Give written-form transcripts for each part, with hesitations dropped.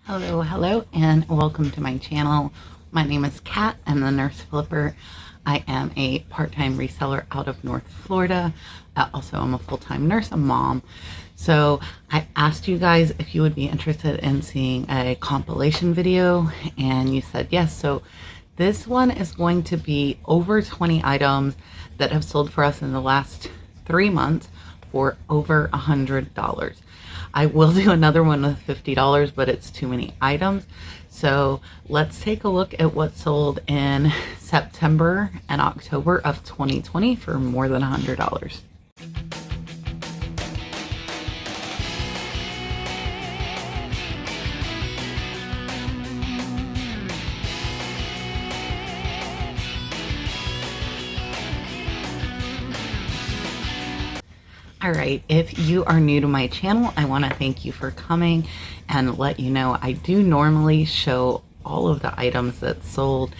Hello, and welcome to my channel. My name is Kat. I'm the Nurse Flipper. I am a part-time reseller out of North Florida. Also, I'm a full-time nurse, a mom. So I asked you guys if you would be interested in seeing a compilation video, and you said yes. So this one is going to be over 20 items that have sold for us in the last 3 months for over $100. I will do another one with $50, but it's too many items. So let's take a look at what sold in September and October of 2020 for more than $100. All right, if you are new to my channel, I want to thank you for coming and let you know I do normally show all of the items that sold,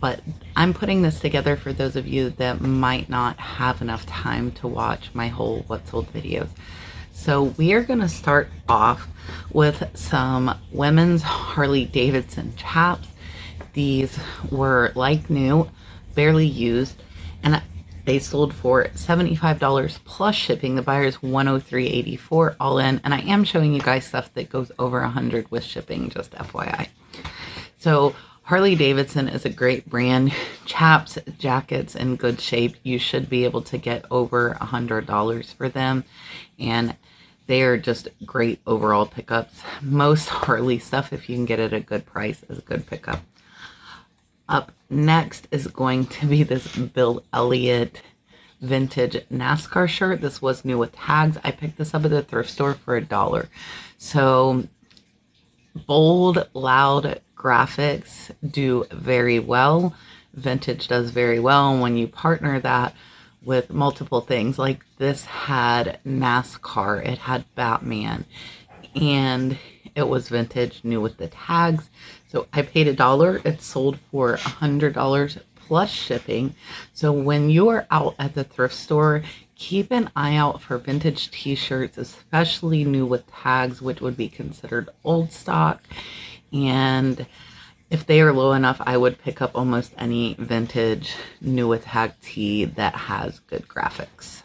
but I'm putting this together for those of you that might not have enough time to watch my whole what sold videos. So we are going to start off with some women's Harley Davidson chaps. These were like new, barely used, and they sold for $75 plus shipping. The buyer's $103.84 all in, and I am showing you guys stuff that goes over $100 with shipping, just FYI. So Harley Davidson is a great brand. Chaps, jackets in good shape. You should be able to get over $100 for them, and they are just great overall pickups. Most Harley stuff, if you can get it at a good price, is a good pickup. Up next is going to be this Elliott vintage NASCAR shirt. This was new with tags. I picked this up at the thrift store for $1. So bold, loud graphics do very well. Vintage does very well. And when you partner that with multiple things, like this had NASCAR, it had Batman, and it was vintage, new with the tags. So I paid $1. It sold for $100 plus shipping. So when you are out at the thrift store, keep an eye out for vintage t-shirts, especially new with tags, which would be considered old stock. And if they are low enough, I would pick up almost any vintage new with tag tee that has good graphics.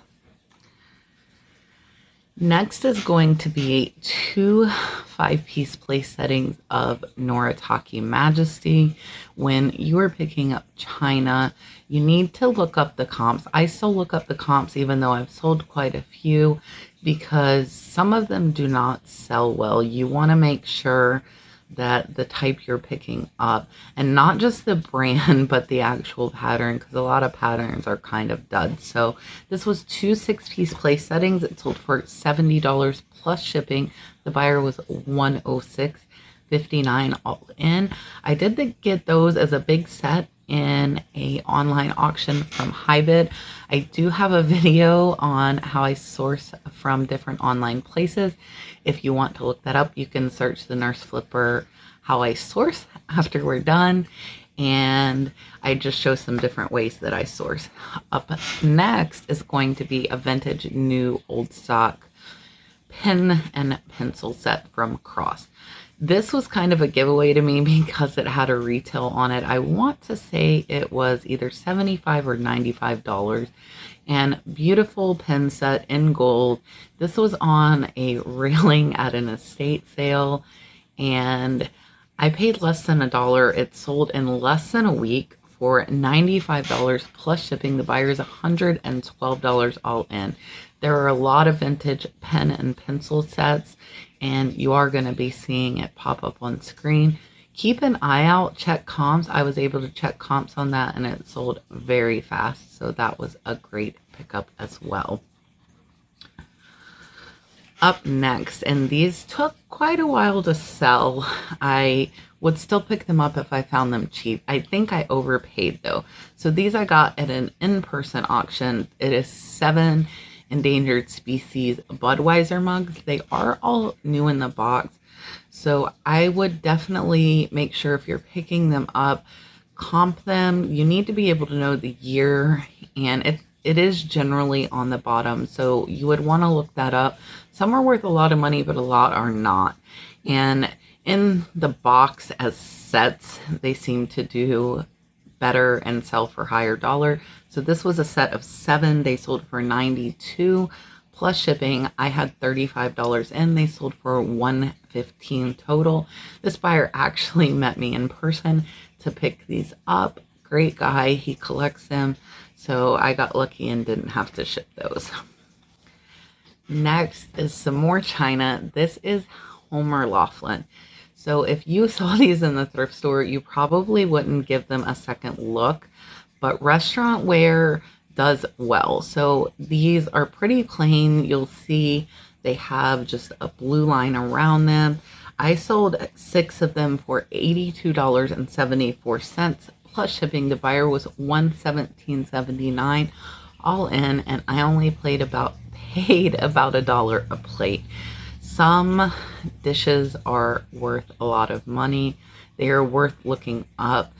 Next is going to be 2 5-piece place settings of Noritake Majesty. When you are picking up China, you need to look up the comps. I still look up the comps even though I've sold quite a few, because some of them do not sell well. You want to make sure that the type you're picking up, and not just the brand, but the actual pattern, because a lot of patterns are kind of duds. So this was 2 6-piece place settings. It sold for $70 plus shipping. The buyer was $106.59 all in. I did get those as a big set in a online auction from Hybid. I do have a video on how I source from different online places. If you want to look that up, you can search the Nurse Flipper how I source after we're done, and I just show some different ways that I source. Up next is going to be a vintage new old stock pen and pencil set from Cross. This was kind of a giveaway to me because it had a retail on it. I want to say it was either $75 or $95. And beautiful pen set in gold. This was on a railing at an estate sale, and I paid less than $1. It sold in less than a week for $95 plus shipping. The buyer's $112 all in. There are a lot of vintage pen and pencil sets, and you are going to be seeing it pop up on screen. Keep an eye out, check comps. I was able to check comps on that, and it sold very fast, so that was a great pickup as well. Up next, and these took quite a while to sell. I would still pick them up if I found them cheap. I think I overpaid though. So these I got at an in-person auction. It is 7 endangered species Budweiser mugs. They are all new in the box. So I would definitely make sure if you're picking them up, comp them. You need to be able to know the year, and it is generally on the bottom. So you would want to look that up. Some are worth a lot of money, but a lot are not. And In the box as sets, they seem to do better and sell for higher dollar. So this was a set of 7. They sold for $92 plus shipping. I had $35 in. They sold for $115 total. This buyer actually met me in person to pick these up. Great guy. He collects them. So I got lucky and didn't have to ship those. Next is some more China. This is Homer Laughlin. So if you saw these in the thrift store, you probably wouldn't give them a second look, but restaurant wear does well. So these are pretty plain. You'll see they have just a blue line around them. I sold 6 of them for $82.74 plus shipping. The buyer was $117.79 all in, and I only paid about $1 a plate. Some dishes are worth a lot of money. They are worth looking up.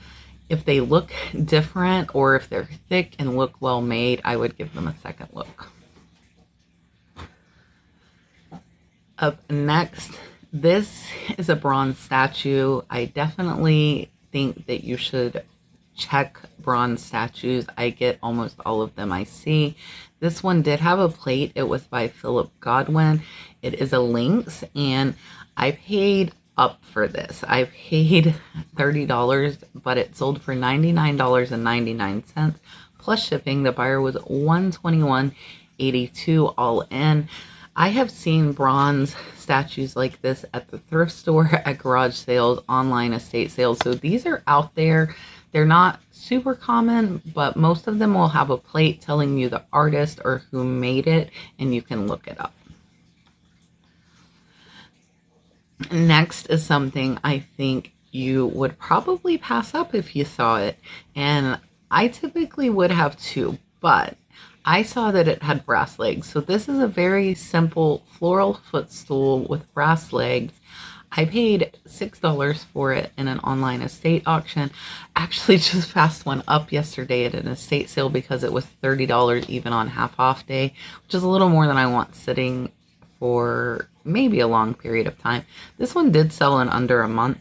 If they look different or if they're thick and look well made, I would give them a second look. Up next, this is a bronze statue. I definitely think that you should check bronze statues. I get almost all of them I see. This one did have a plate. It was by Philip Godwin. It is a lynx, and I paid up for this. I paid $30, but it sold for $99.99 plus shipping. The buyer was $121.82 all in. I have seen bronze statues like this at the thrift store, at garage sales, online estate sales. So these are out there. They're not super common, but most of them will have a plate telling you the artist or who made it, and you can look it up. Next is something I think you would probably pass up if you saw it, and I typically would have too, but I saw that it had brass legs. So this is a very simple floral footstool with brass legs. I paid $6 for it in an online estate auction. Actually just passed one up yesterday at an estate sale because it was $30 even on half off day, which is a little more than I want sitting for maybe a long period of time. This one did sell in under a month.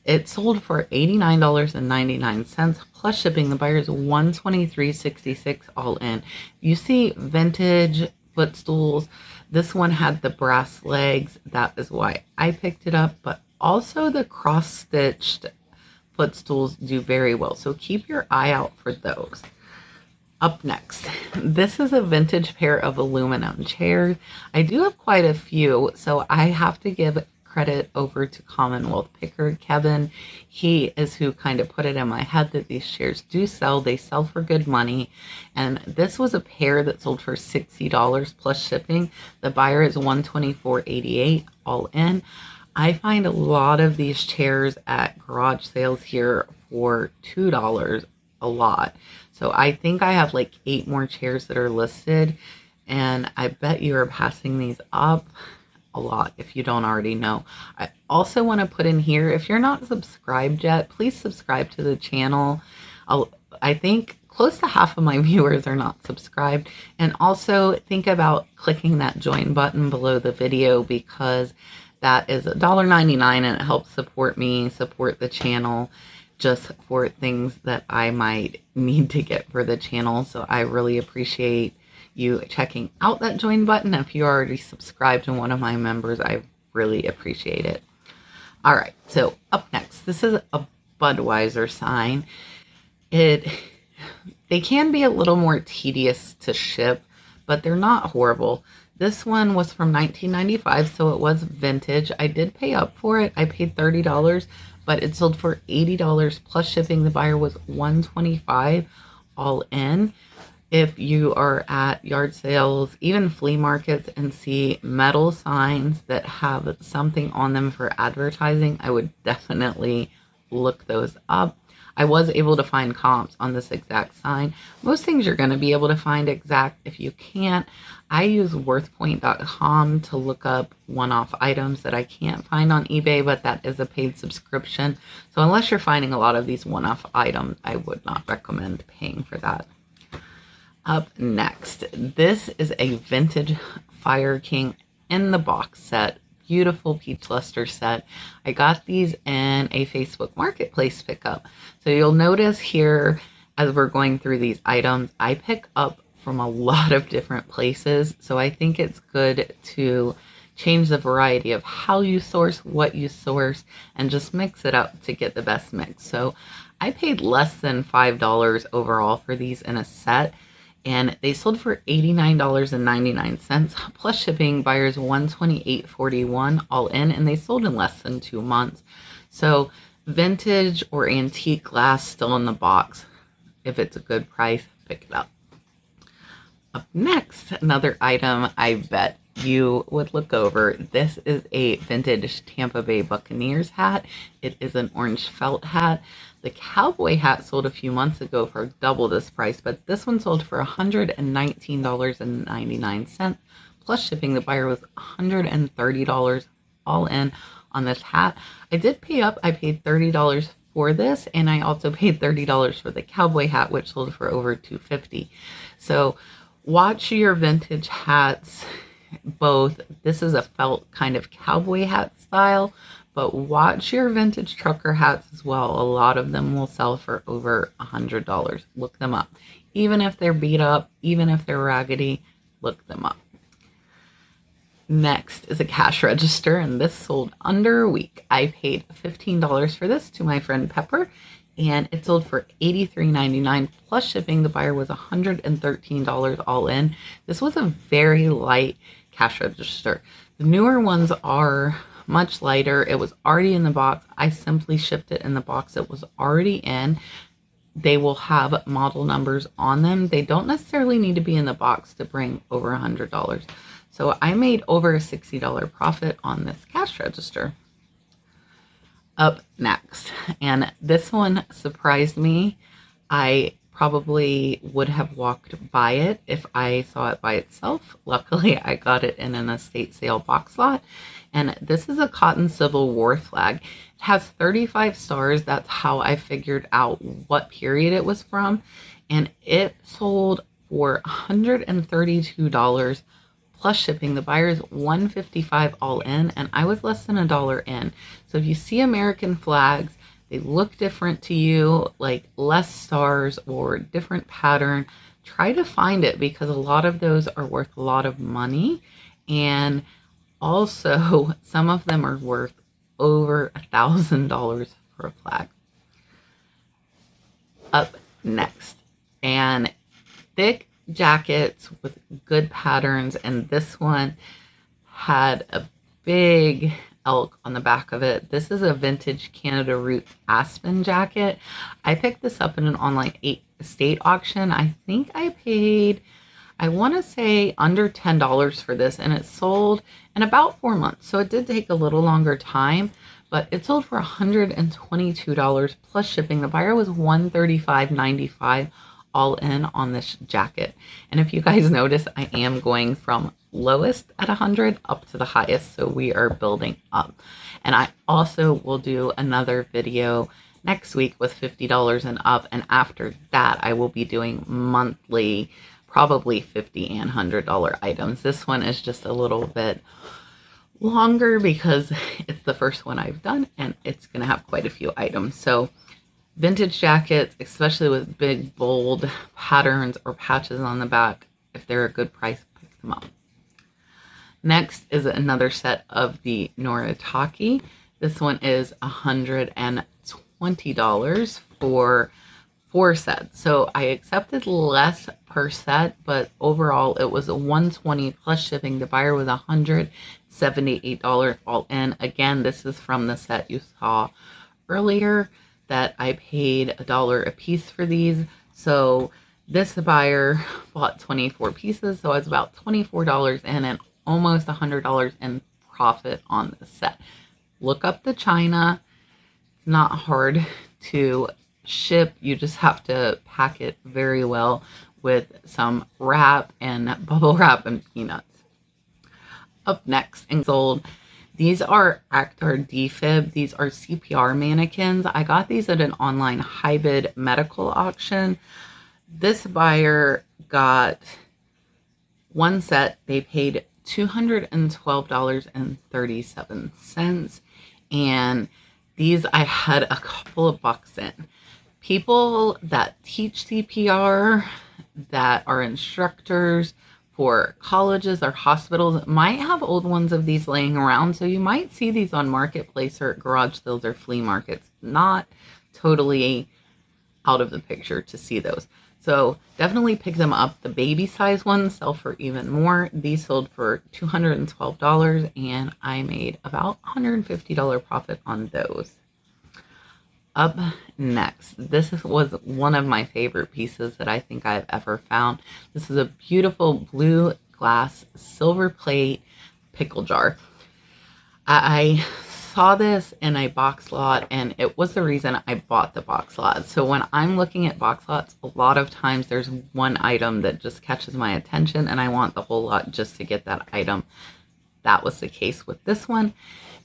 It sold for $89.99 plus shipping. The buyer's $123.66 all in. You see vintage footstools. This one had the brass legs. That is why I picked it up, but also the cross-stitched footstools do very well. So keep your eye out for those. Up next, this is a vintage pair of aluminum chairs. I do have quite a few, so I have to give credit over to Commonwealth Picker Kevin. He is who kind of put it in my head that these chairs do sell. They sell for good money. And this was a pair that sold for $60 plus shipping. The buyer is $124.88 all in. I find a lot of these chairs at garage sales here for $2 a lot. So I think I have like 8 more chairs that are listed, and I bet you are passing these up a lot if you don't already know. I also want to put in here, if you're not subscribed yet, please subscribe to the channel. I think close to half of my viewers are not subscribed. And also think about clicking that join button below the video, because that is $1.99 and it helps support me, support the channel, just for things that I might need to get for the channel. So I really appreciate you checking out that join button. If you already subscribed to one of my members, I really appreciate it. All right, so up next, this is a Budweiser sign. They can be a little more tedious to ship, but they're not horrible. This one was from 1995, so it was vintage. I did pay up for it. I paid $30, but it sold for $80 plus shipping. The buyer was $125 all in. If you are at yard sales, even flea markets, and see metal signs that have something on them for advertising, I would definitely look those up. I was able to find comps on this exact sign. Most things you're going to be able to find exact. If you can't, I use worthpoint.com to look up one-off items that I can't find on eBay, but that is a paid subscription. So unless you're finding a lot of these one-off items, I would not recommend paying for that. Up next, this is a vintage Fire King in the box set. beautiful peach luster set. I got these in a Facebook Marketplace pickup. So you'll notice here as we're going through these items, I pick up from a lot of different places. So I think it's good to change the variety of how you source, what you source, and just mix it up to get the best mix. So I paid less than $5 overall for these in a set, and they sold for $89.99 plus shipping. Buyers $128.41 all in, and they sold in less than 2 months. So vintage or antique glass still in the box. If it's a good price, pick it up. Up next, another item I bet you would look over. This is a vintage Tampa Bay Buccaneers hat. It is an orange felt hat. The cowboy hat sold a few months ago for double this price, but this one sold for $119.99 plus shipping. The buyer was $130 all in on this hat. I did pay up. I paid $30 for this, and I also paid $30 for the cowboy hat, which sold for over $250. So watch your vintage hats. Both, this is a felt kind of cowboy hat style, but watch your vintage trucker hats as well. A lot of them will sell for over $100. Look them up. Even if they're beat up, even if they're raggedy, look them up. Next is a cash register, and this sold under a week. I paid $15 for this to my friend Pepper, and it sold for $83.99 plus shipping. The buyer was $113 all in. This was a very light cash register. The newer ones are much lighter. It was already in the box. I simply shipped it in the box it was already in. They will have model numbers on them. They don't necessarily need to be in the box to bring over $100. So I made over a $60 profit on this cash register. Up next, and this one surprised me. I probably would have walked by it if I saw it by itself. Luckily, I got it in an estate sale box lot, and this is a cotton Civil War flag. It has 35 stars. That's how I figured out what period it was from, and it sold for $132 plus shipping. The buyer's $155 all in, and I was less than $1 in. So if you see American flags, they look different to you, like less stars or different pattern, try to find it, because a lot of those are worth a lot of money, and also some of them are worth over $1,000 for a flag. Up next, and thick jackets with good patterns, and this one had a big elk on the back of it. This is a vintage Canada Roots Aspen jacket. I picked this up in an online estate auction. I think I paid, I want to say under $10 for this, and it sold in about 4 months. So it did take a little longer time, but it sold for $122 plus shipping. The buyer was $135.95 all in on this jacket. And if you guys notice, I am going from lowest at 100 up to the highest, so we are building up. And I also will do another video next week with $50 and up, and after that I will be doing monthly, probably $50 and $100 items. This one is just a little bit longer because it's the first one I've done, and it's gonna have quite a few items. So vintage jackets, especially with big bold patterns or patches on the back, if they're a good price, pick them up. Next is another set of the Noritake. This one is $120 for 4 sets. So I accepted less per set, but overall it was a $120 plus shipping. The buyer was $178 all in. Again, this is from the set you saw earlier that I paid $1 a piece for these. So this buyer bought 24 pieces, so it's about $24 in and almost $100 in profit on this set. Look up the China. It's not hard to ship. You just have to pack it very well with some wrap and bubble wrap and peanuts. Up next and sold, these are Actar defib. These are CPR mannequins. I got these at an online hybrid medical auction. This buyer got one set. They paid $212.37. And these I had a couple of bucks in. People that teach CPR, that are instructors for colleges or hospitals, might have old ones of these laying around. So you might see these on Marketplace or at garage sales or flea markets. Not totally out of the picture to see those. So definitely pick them up. The baby size ones sell for even more. These sold for $212 and I made about $150 profit on those. Up next, this was one of my favorite pieces that I think I've ever found. This is a beautiful blue glass silver plate pickle jar. I saw this in a box lot and it was the reason I bought the box lot. So when I'm looking at box lots, a lot of times there's one item that just catches my attention and I want the whole lot just to get that item. That was the case with this one.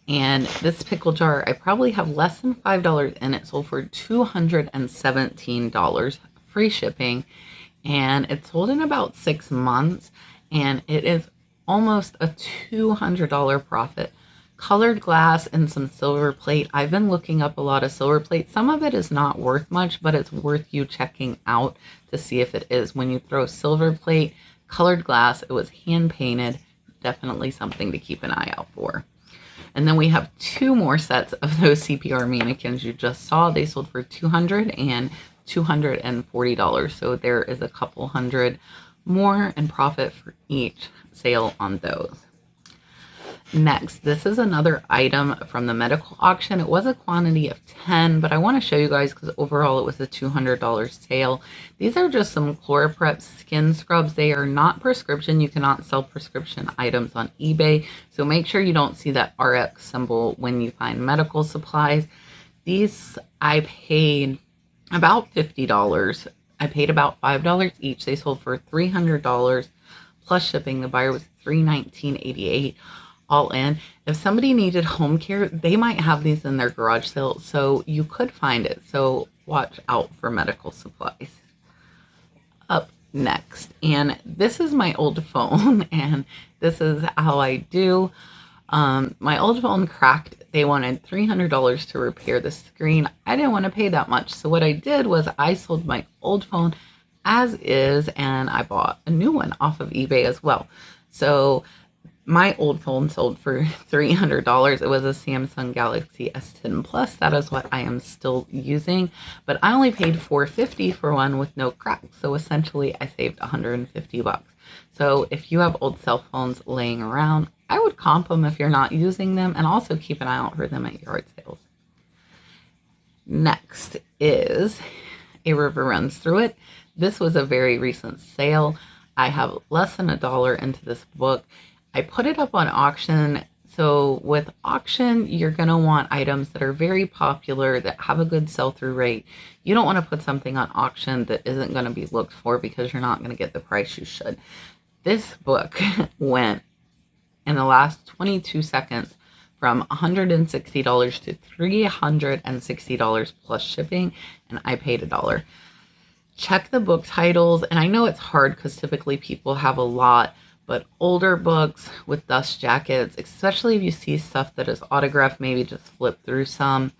And this pickle jar, I probably have less than $5 in it. Sold for $217, free shipping. And it sold in about 6 months. And it is almost a $200 profit. Colored glass and some silver plate. I've been looking up a lot of silver plate. Some of it is not worth much, but it's worth you checking out to see if it is. When you throw silver plate, colored glass, it was hand painted. Definitely something to keep an eye out for. And then we have 2 more sets of those CPR mannequins you just saw. They sold for $200 and $240. So there is a couple hundred more in profit for each sale on those. Next, this is another item from the medical auction. It was a quantity of 10, but I want to show you guys because overall it was a $200 sale. These are just some Chloroprep skin scrubs. They are not prescription. You cannot sell prescription items on eBay, so make sure you don't see that RX symbol when you find medical supplies. These I paid about $50. I paid about $5 each. They sold for $300 plus shipping. The buyer was $319.88. all in. If somebody needed home care, they might have these in their garage sale, so you could find it. So watch out for medical supplies. Up next, and this is my old phone, and this is how I do. My old phone cracked. They wanted $300 to repair the screen. I didn't want to pay that much, so what I did was I sold my old phone as is, and I bought a new one off of eBay as well. So my old phone sold for $300. It was a Samsung Galaxy S10 Plus. That is what I am still using. But I only paid $450 for one with no cracks. So essentially, I saved $150. So if you have old cell phones laying around, I would comp them if you're not using them. And also keep an eye out for them at yard sales. Next is A River Runs Through It. This was a very recent sale. I have less than $1 into this book. I put it up on auction. So with auction, you're going to want items that are very popular, that have a good sell-through rate. You don't want to put something on auction that isn't going to be looked for because you're not going to get the price you should. This book went in the last 22 seconds from $160 to $360 plus shipping, and I paid $1. Check the book titles, and I know it's hard because typically people have a lot, but older books with dust jackets, especially if you see stuff that is autographed, maybe just flip through some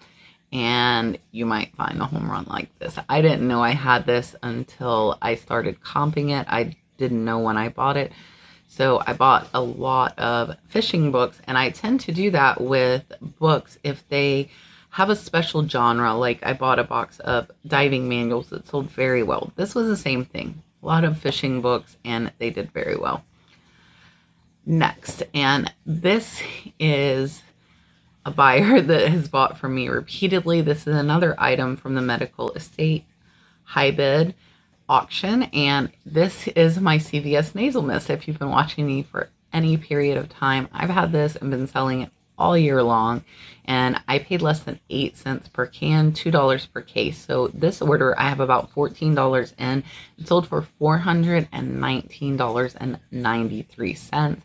and you might find a home run like this. I didn't know I had this until I started comping it. I didn't know when I bought it. So I bought a lot of fishing books, and I tend to do that with books if they have a special genre. Like I bought a box of diving manuals that sold very well. This was the same thing. A lot of fishing books, and they did very well. Next, and this is a buyer that has bought from me repeatedly. This is another item from the medical estate high bid auction, and this is my Cvs Nasal Mist. If you've been watching me for any period of time, I've had this and been selling it all year long, and I paid less than 8 cents per can, $2 per case. So this order, I have about $14 in. It sold for $419.93.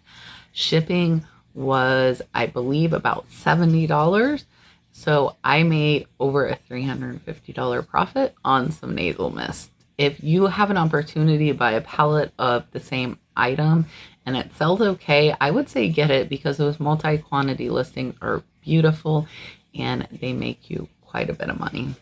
Shipping was, I believe, about $70. So I made over a $350 profit on some nasal mist. if you have an opportunity to buy a pallet of the same item and it sells okay, I would say get it, because those multi-quantity listings are beautiful and they make you quite a bit of money.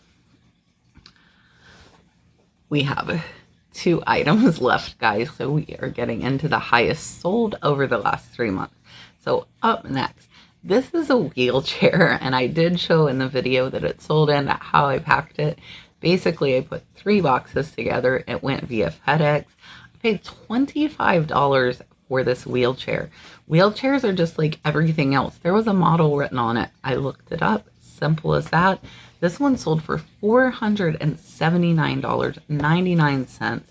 We have 2 items left, guys, so we are getting into the highest sold over the last 3 months. So up next, this is a wheelchair, and I did show in the video that it sold and how I packed it. Basically, I put 3 boxes together. It went via FedEx. I paid $25 for this wheelchair. Wheelchairs are just like everything else. There was a model written on it. I looked it up. Simple as that. This one sold for $479.99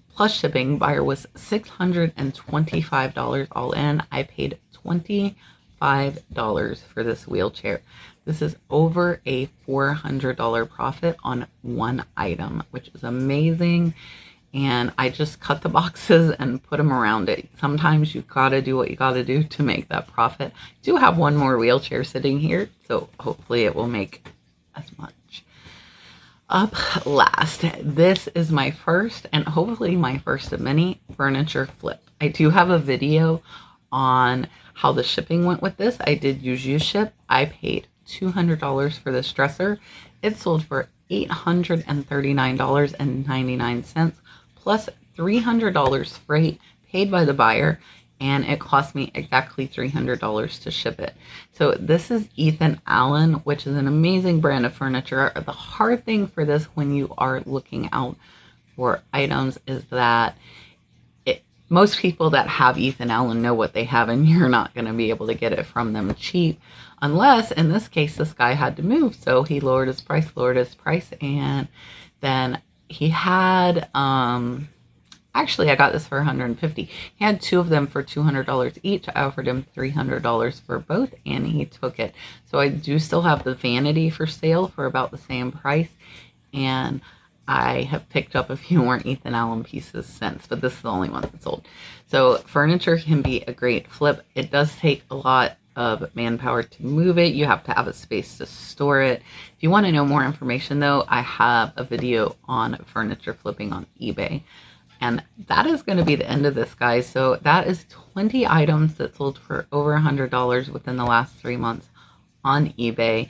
plus shipping. Buyer was $625 all in. I paid $25 for this wheelchair. This is over a $400 profit on one item, which is amazing. And I just cut the boxes and put them around it. Sometimes you gotta do what you gotta do to make that profit. I do have one more wheelchair sitting here, so hopefully it will make as much. Up last, this is my first, and hopefully my first of many, furniture flip. I do have a video on how the shipping went with this. I did use UShip. I paid $200 for this dresser. It sold for $839.99 plus $300 freight paid by the buyer, and it cost me exactly $300 to ship it. So this is Ethan Allen, which is an amazing brand of furniture. The hard thing for this when you are looking out for items is that most people that have Ethan Allen know what they have, and you're not going to be able to get it from them cheap, unless, in this case, this guy had to move. So he lowered his price, and then he had, actually, I got this for $150. He had 2 of them for $200 each. I offered him $300 for both, and he took it. So I do still have the vanity for sale for about the same price, and I have picked up a few more Ethan Allen pieces since, but this is the only one that sold. So furniture can be a great flip. It does take a lot of manpower to move it. You have to have a space to store it. If you want to know more information, though, I have a video on furniture flipping on eBay. And that is going to be the end of this, guys. So that is 20 items that sold for over $100 within the last 3 months on eBay.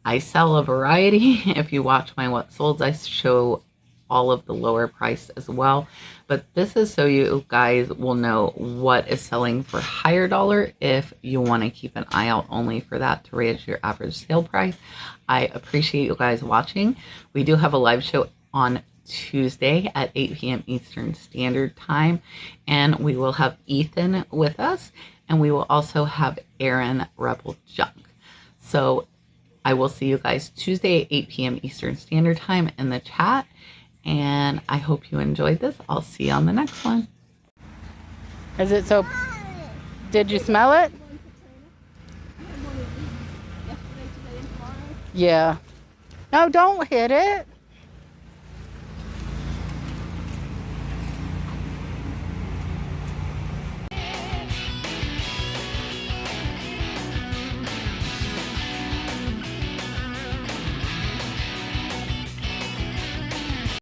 I sell a variety. If you watch my What Solds, I show all of the lower price as well. But this is so you guys will know what is selling for higher dollar if you want to keep an eye out only for that to raise your average sale price. I appreciate you guys watching. We do have a live show on Tuesday at 8 p.m. Eastern Standard Time, and we will have Ethan with us, and we will also have Aaron Rebel Junk. So I will see you guys Tuesday at 8 p.m. Eastern Standard Time in the chat, and I hope you enjoyed this. I'll see you on the next one. Is it so? Did you smell it? Yeah. No, don't hit it.